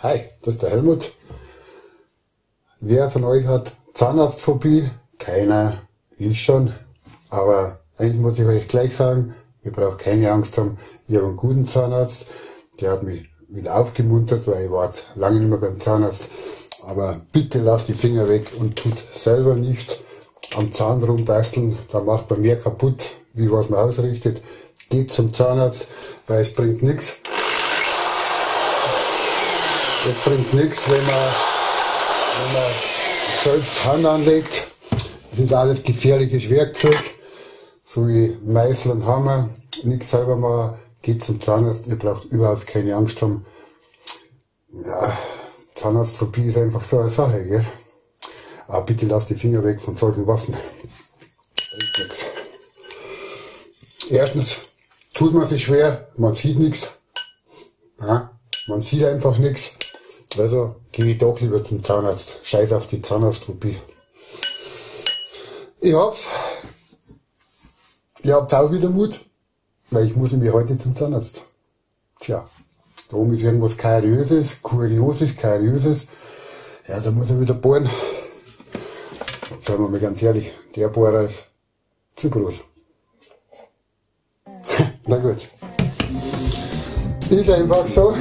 Hi, das ist der Helmut. Wer von euch hat Zahnarztphobie? Keiner, ich schon. Aber eins muss ich euch gleich sagen, ihr braucht keine Angst haben. Ich habe einen guten Zahnarzt, der hat mich wieder aufgemuntert, weil ich war lange nicht mehr beim Zahnarzt. Aber bitte lasst die Finger weg und tut selber nicht am Zahn rumbasteln, da macht man mehr kaputt, wie was man ausrichtet. Geht zum Zahnarzt, weil es bringt nichts. Es bringt nichts, wenn man selbst Hand anlegt. Das ist alles gefährliches Werkzeug, so wie Meißel und Hammer. Nichts selber machen, geht zum Zahnarzt, ihr braucht überhaupt keine Angst haben. Ja, Zahnarztphobie ist einfach so eine Sache, gell? Aber bitte lasst die Finger weg von solchen Waffen. Bringt nichts. Erstens tut man sich schwer, man sieht nichts. Ja, man sieht einfach nichts. Also gehe ich doch lieber zum Zahnarzt. Scheiß auf die Zahnarztphobie. Ich hoffe, ihr habt auch wieder Mut, weil ich muss nämlich heute zum Zahnarzt. Tja, da oben ist irgendwas Kurioses. Ja, da muss er wieder bohren. Sagen wir mal ganz ehrlich, der Bohrer ist zu groß. Na gut. Ist einfach so.